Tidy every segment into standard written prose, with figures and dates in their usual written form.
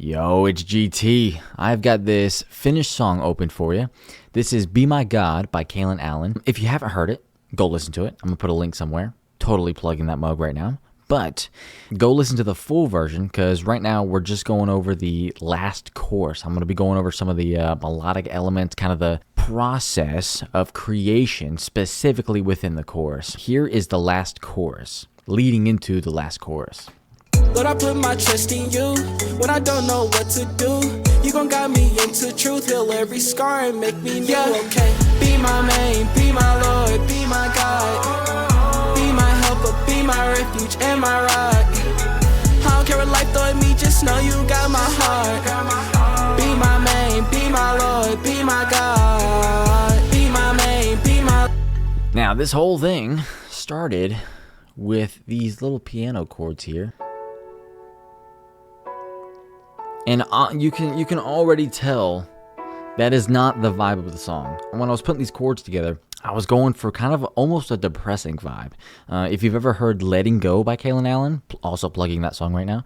Yo, it's GT. I've got this finished song open for you. This is Be My God by Kaelon. If you haven't heard it, go listen to it. I'm going to put a link somewhere. Totally plugging that mug right now. But go listen to the full version because right now we're just going over the last chorus. I'm going to be going over some of the melodic elements, kind of the process of creation specifically within the chorus. Here is the last chorus, leading into the last chorus. Lord, I put my trust in you when I don't know what to do. You gon' guide me into truth, heal every scar and make me new, okay? Be my main, be my Lord, be my God. Be my helper, be my refuge and my rock. I don't care what life throw at me, just know you got my heart. Be my main, be my Lord, be my God. Be my main, be my... Now, this whole thing started with these little piano chords here. And you can already tell that is not the vibe of the song. When I was putting these chords together, I was going for kind of almost a depressing vibe. If you've ever heard Letting Go by Kaelon, also plugging that song right now,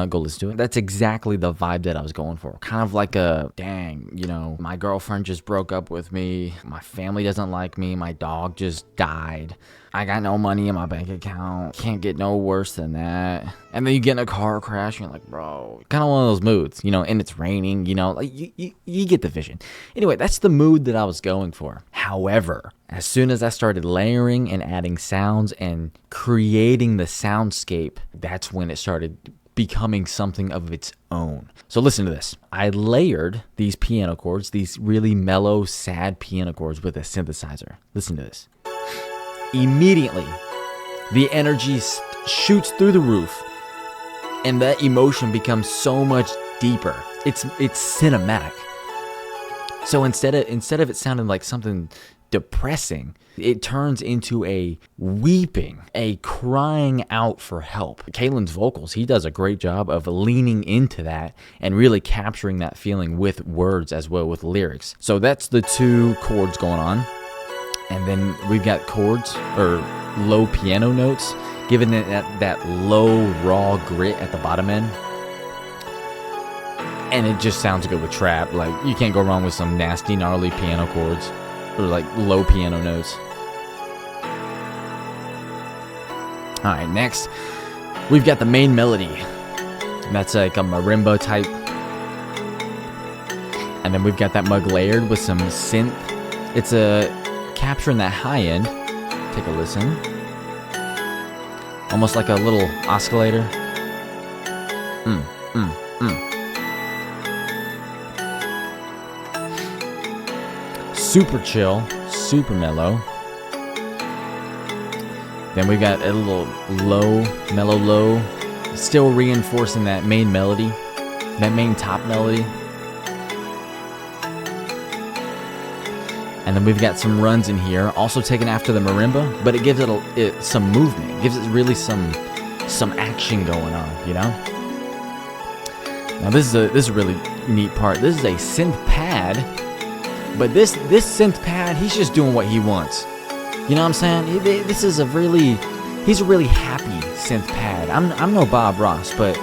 go listen to it. That's exactly the vibe that I was going for. Kind of like a, dang, you know, my girlfriend just broke up with me. My family doesn't like me. My dog just died. I got no money in my bank account. Can't get no worse than that. And then you get in a car crash and you're like, bro, kind of one of those moods, you know, and it's raining, you know, like you get the vision. Anyway, that's the mood that I was going for. However, as soon as I started layering and adding sounds and creating the soundscape, that's when it started becoming something of its own. So listen to this. I layered these piano chords, these really mellow, sad piano chords with a synthesizer. Listen to this. Immediately, the energy shoots through the roof, and that emotion becomes so much deeper. It's cinematic. So instead of it sounding like something depressing, it turns into a weeping, a crying out for help. Kaelon's vocals, he does a great job of leaning into that and really capturing that feeling with words as well, with lyrics. So that's the two chords going on. And then we've got chords, or low piano notes, giving it that low, raw grit at the bottom end. And it just sounds good with trap. Like, you can't go wrong with some nasty, gnarly piano chords, or like low piano notes. Alright, next, we've got the main melody. And that's like a marimba type. And then we've got that mug layered with some synth. It's capturing that high end. Take a listen. Almost like a little oscillator. Super chill, super mellow. Then we got a little low, mellow low, still reinforcing that main melody, that main top melody. And then we've got some runs in here, also taken after the marimba, but it gives it some movement. It gives it really some action going on, you know? Now this is a really neat part. This is a synth pad, but this synth pad, he's just doing what he wants. You know what I'm saying? He's a really happy synth pad. I'm no Bob Ross, but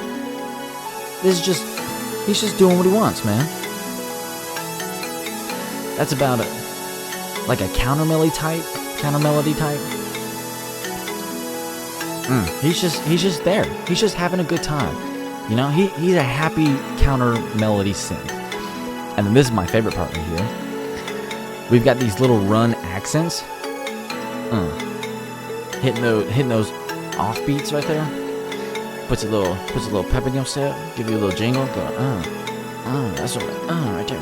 he's just doing what he wants, man. That's about it. Like a counter melody type. He's just there. He's just having a good time. You know, he's a happy counter melody synth. And then this is my favorite part right here. We've got these little run accents. Hitting those offbeats right there. Puts a little pep in your step. Give you a little jingle. Go, that's right there.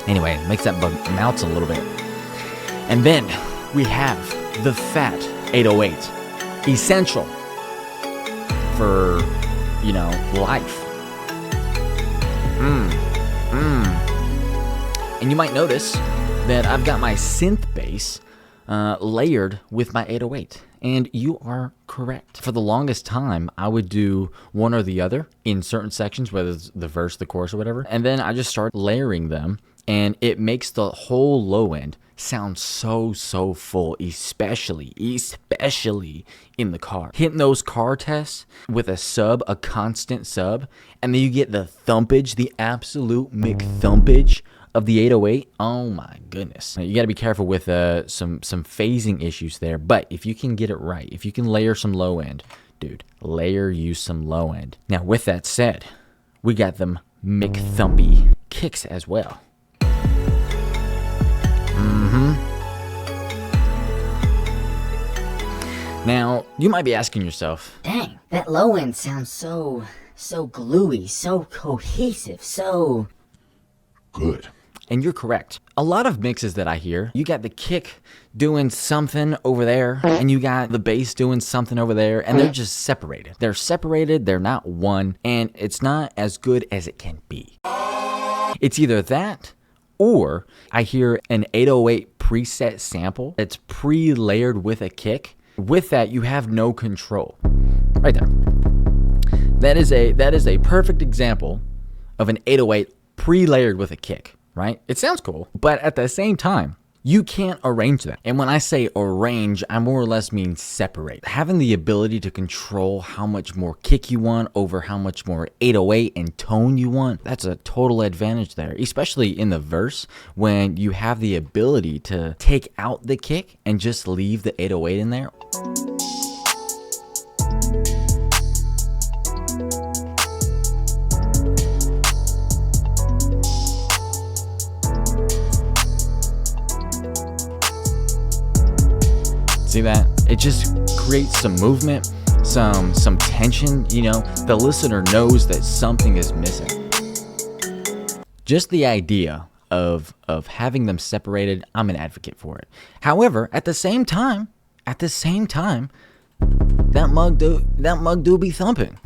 Anyway, makes that bug bounce a little bit. And then we have the fat 808. Essential for, you know, life. And you might notice that I've got my synth bass layered with my 808. And you are correct. For the longest time, I would do one or the other in certain sections, whether it's the verse, the chorus, or whatever. And then I just started layering them and it makes the whole low end sound so full, especially in the car. Hitting those car tests with a sub, a constant sub, and then you get the thumpage, the absolute McThumpage of the 808. Oh my goodness. Now, you got to be careful with some phasing issues there, but if you can get it right, if you can layer some low end, dude, layer you some low end. Now with that said, we got them McThumpy kicks as well. Now, you might be asking yourself, dang, that low end sounds so gluey, so cohesive, so good. And you're correct. A lot of mixes that I hear, you got the kick doing something over there, and you got the bass doing something over there, and they're just separated. They're separated, they're not one, and it's not as good as it can be. It's either that, or I hear an 808 preset sample that's pre-layered with a kick. With that, you have no control. Right there. That is a perfect example of an 808 pre-layered with a kick, right? It sounds cool, but at the same time, you can't arrange that. And when I say arrange, I more or less mean separate. Having the ability to control how much more kick you want over how much more 808 and tone you want, that's a total advantage there, especially in the verse when you have the ability to take out the kick and just leave the 808 in there. See that? It just creates some movement, some tension, you know. The listener knows that something is missing. Just the idea of having them separated, I'm an advocate for it. However, at the same time, that mug do be thumping.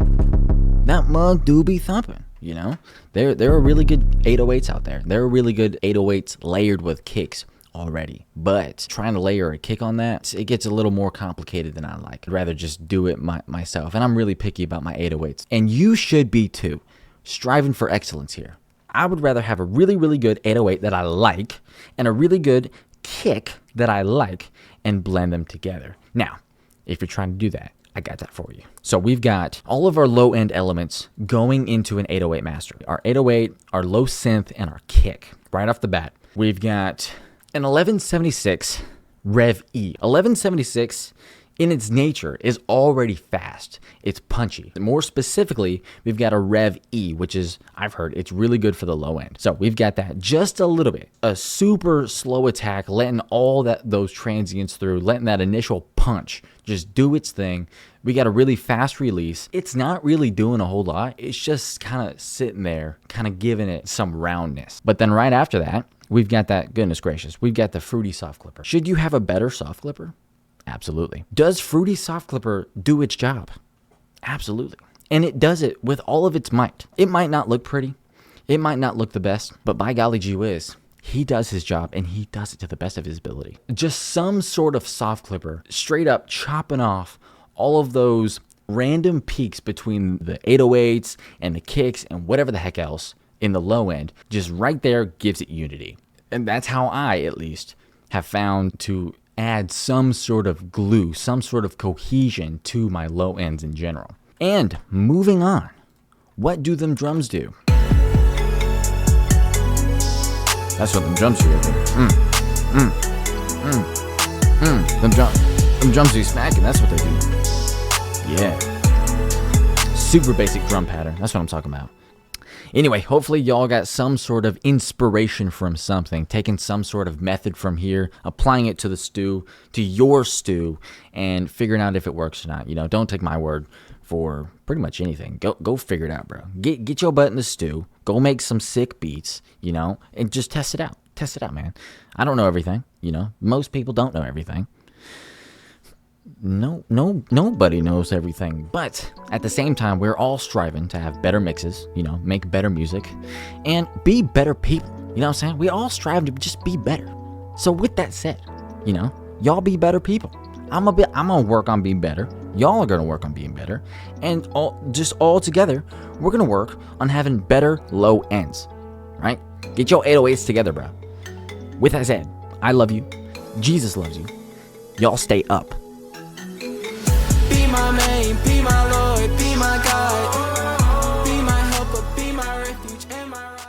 That mug do be thumping, you know? There are really good 808s out there. There are really good 808s layered with kicks already, but trying to layer a kick on that, it gets a little more complicated than I like. I'd rather just do it myself, and I'm really picky about my 808s, and you should be too. Striving for excellence here. I would rather have a really good 808 that I like and a really good kick that I like and blend them together. Now, if you're trying to do that, I got that for you. So we've got all of our low end elements going into an 808 master. Our 808, our low synth, and our kick right off the bat. We've got an 1176 Rev E. 1176 in its nature is already fast. It's punchy. More specifically, we've got a Rev E, which is, I've heard, it's really good for the low end. So we've got that just a little bit. A super slow attack, letting all those transients through, letting that initial punch just do its thing. We got a really fast release. It's not really doing a whole lot. It's just kind of sitting there, kind of giving it some roundness. But then right after that, we've got that, goodness gracious, we've got the Fruity Soft Clipper. Should you have a better soft clipper? Absolutely. Does Fruity Soft Clipper do its job? Absolutely. And it does it with all of its might. It might not look pretty. It might not look the best, but by golly gee whiz, he does his job and he does it to the best of his ability. Just some sort of soft clipper, straight up chopping off all of those random peaks between the 808s and the kicks and whatever the heck else in the low end, just right there gives it unity. And that's how I, at least, have found to add some sort of glue, some sort of cohesion to my low ends in general. And moving on, what do them drums do? That's what them drums do. Them drums do smacking. That's what they do. Yeah. Super basic drum pattern. That's what I'm talking about. Anyway, hopefully y'all got some sort of inspiration from something, taking some sort of method from here, applying it to the stew, to your stew, and figuring out if it works or not. You know, don't take my word for pretty much anything. Go figure it out, bro. Get your butt in the stew. Go make some sick beats, you know, and just test it out. Test it out, man. I don't know everything, you know. Most people don't know everything. Nobody knows everything, but at the same time, we're all striving to have better mixes, you know, make better music, and be better people. You know what I'm saying? We all strive to just be better. So with that said, you know, y'all be better people. I'm gonna work on being better. Y'all are gonna work on being better, and all together, we're gonna work on having better low ends, right? Get your 808s together, bro. With that said, I love you. Jesus loves you. Y'all stay up. Be my main, be my Lord, be my God. Be my helper, be my refuge and my